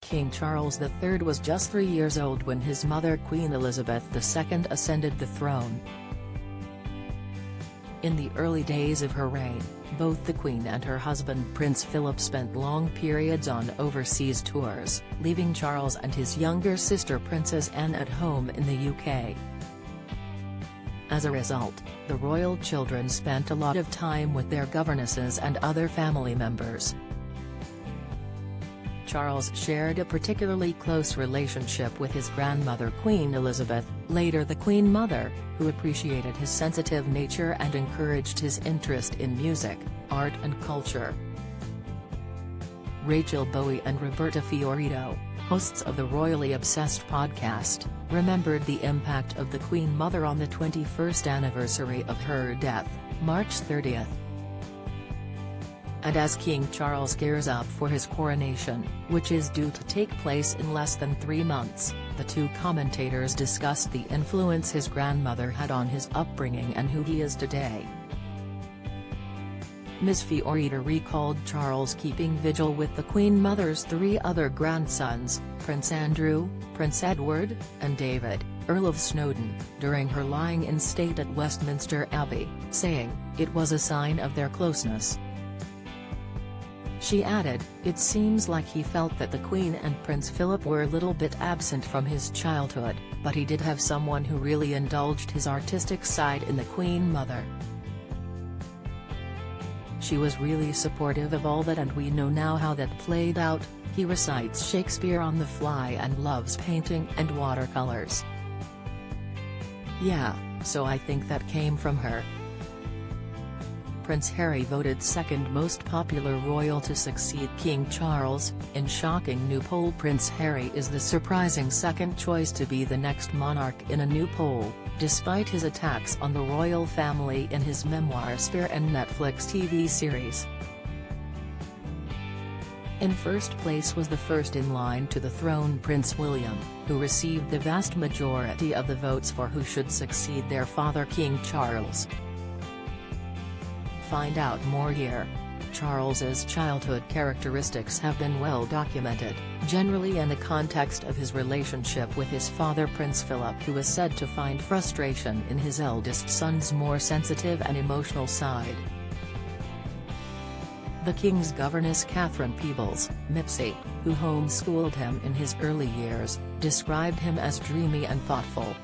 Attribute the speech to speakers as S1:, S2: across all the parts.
S1: King Charles III was just 3 years old when his mother Queen Elizabeth II ascended the throne. In the early days of her reign, both the Queen and her husband Prince Philip spent long periods on overseas tours, leaving Charles and his younger sister Princess Anne at home in the UK. As a result, the royal children spent a lot of time with their governesses and other family members. Charles shared a particularly close relationship with his grandmother Queen Elizabeth, later the Queen Mother, who appreciated his sensitive nature and encouraged his interest in music, art and culture. Rachel Bowie and Roberta Fiorito, hosts of the Royally Obsessed podcast, remembered the impact of the Queen Mother on the 21st anniversary of her death, March 30th. And as King Charles gears up for his coronation, which is due to take place in less than 3 months, the two commentators discussed the influence his grandmother had on his upbringing and who he is today. Ms. Fiorito recalled Charles keeping vigil with the Queen Mother's 3 other grandsons, Prince Andrew, Prince Edward, and David, Earl of Snowdon, during her lying in state at Westminster Abbey, saying, "It was a sign of their closeness." She added, "It seems like he felt that the Queen and Prince Philip were a little bit absent from his childhood, but he did have someone who really indulged his artistic side in the Queen Mother. She was really supportive of all that, and we know now how that played out." He recites Shakespeare on the fly and loves painting and watercolors. "Yeah, so I think that came from her." Prince Harry voted second most popular royal to succeed King Charles. In shocking new poll, Prince Harry is the surprising second choice to be the next monarch in a new poll, despite his attacks on the royal family in his memoir Spare and Netflix TV series. In first place was the first in line to the throne, Prince William, who received the vast majority of the votes for who should succeed their father King Charles. Find out more here. Charles's childhood characteristics have been well documented, generally in the context of his relationship with his father Prince Philip, who is said to find frustration in his eldest son's more sensitive and emotional side. The king's governess Catherine Peebles, Mipsy, who homeschooled him in his early years, described him as dreamy and thoughtful.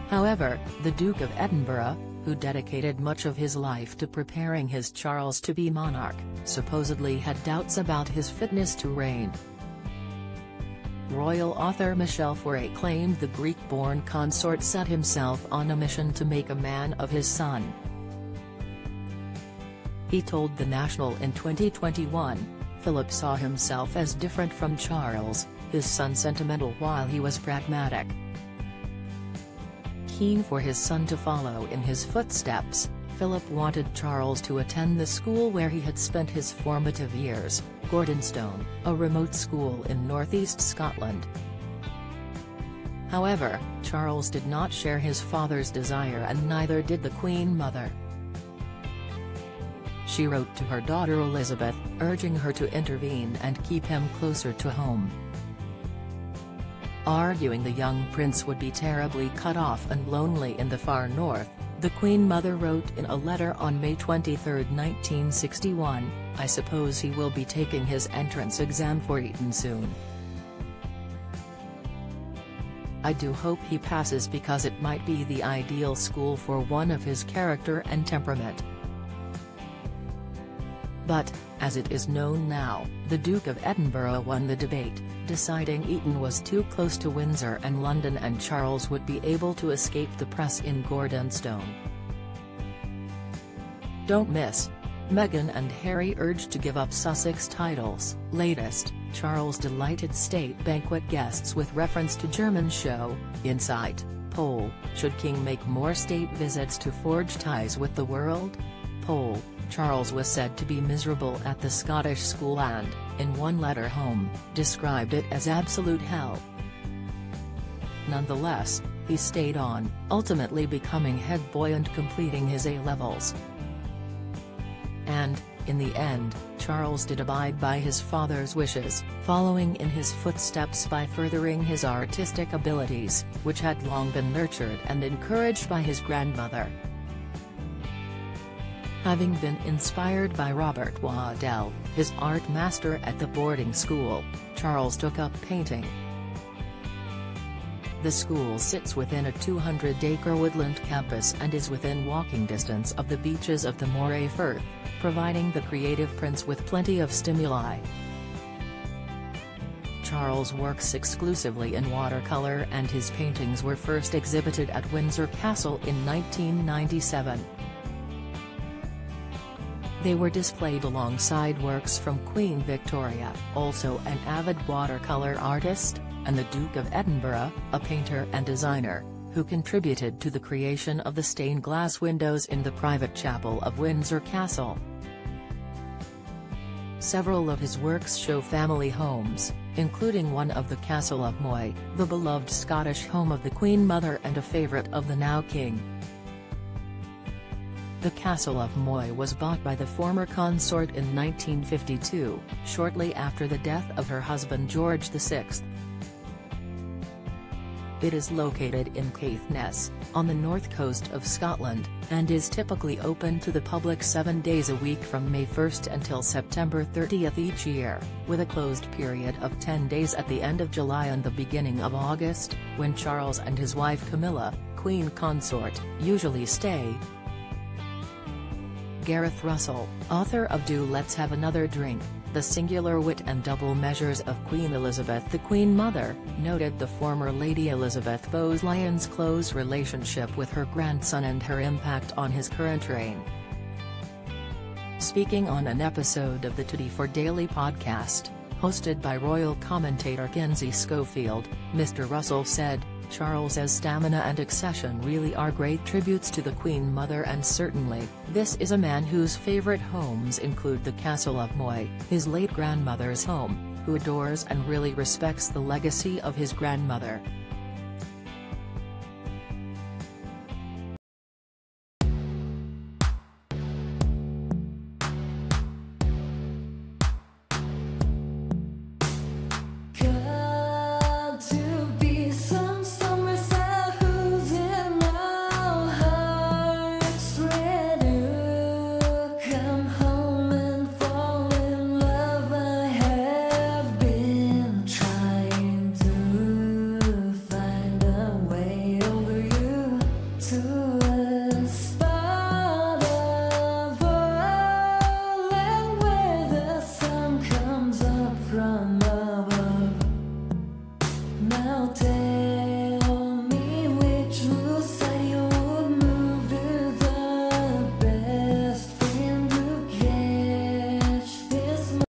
S1: However, the Duke of Edinburgh, who dedicated much of his life to preparing his Charles to be monarch, supposedly had doubts about his fitness to reign. Royal author Michel Foray claimed the Greek-born consort set himself on a mission to make a man of his son. He told The National in 2021, Philip saw himself as different from Charles, his son sentimental while he was pragmatic. Keen for his son to follow in his footsteps, Philip wanted Charles to attend the school where he had spent his formative years, Gordonstone, a remote school in northeast Scotland. However, Charles did not share his father's desire, and neither did the Queen Mother. She wrote to her daughter Elizabeth, urging her to intervene and keep him closer to home. Arguing the young prince would be terribly cut off and lonely in the far north, the Queen Mother wrote in a letter on May 23, 1961, "I suppose he will be taking his entrance exam for Eton soon. I do hope he passes, because it might be the ideal school for one of his character and temperament." But, as it is known now, the Duke of Edinburgh won the debate, deciding Eton was too close to Windsor and London and Charles would be able to escape the press in Gordonstone. Don't miss. Meghan and Harry urged to give up Sussex titles. Latest, Charles delighted state banquet guests with reference to German show, Insight. Poll, should King make more state visits to forge ties with the world? Poll, Charles was said to be miserable at the Scottish school and, in one letter home, described it as absolute hell. Nonetheless, he stayed on, ultimately becoming head boy and completing his A-levels. And, in the end, Charles did abide by his father's wishes, following in his footsteps by furthering his artistic abilities, which had long been nurtured and encouraged by his grandmother. Having been inspired by Robert Waddell, his art master at the boarding school, Charles took up painting. The school sits within a 200-acre woodland campus and is within walking distance of the beaches of the Moray Firth, providing the creative prince with plenty of stimuli. Charles works exclusively in watercolor and his paintings were first exhibited at Windsor Castle in 1997. They were displayed alongside works from Queen Victoria, also an avid watercolor artist, and the Duke of Edinburgh, a painter and designer, who contributed to the creation of the stained glass windows in the private chapel of Windsor Castle. Several of his works show family homes, including one of the Castle of Moy, the beloved Scottish home of the Queen Mother and a favourite of the now King. The Castle of Moy was bought by the former consort in 1952, shortly after the death of her husband George VI. It is located in Caithness, on the north coast of Scotland, and is typically open to the public 7 days a week from May 1 until September 30 each year, with a closed period of 10 days at the end of July and the beginning of August, when Charles and his wife Camilla, Queen Consort, usually stay. Gareth Russell, author of Do Let's Have Another Drink, The Singular Wit and Double Measures of Queen Elizabeth the Queen Mother, noted the former Lady Elizabeth Boleyn's close relationship with her grandson and her impact on his current reign. Speaking on an episode of the 24 Daily podcast, hosted by royal commentator Kinsey Schofield, Mr. Russell said, "Charles's stamina and accession really are great tributes to the Queen Mother, and certainly, this is a man whose favourite homes include the Castle of Moy, his late grandmother's home, who adores and really respects the legacy of his grandmother."
S2: Now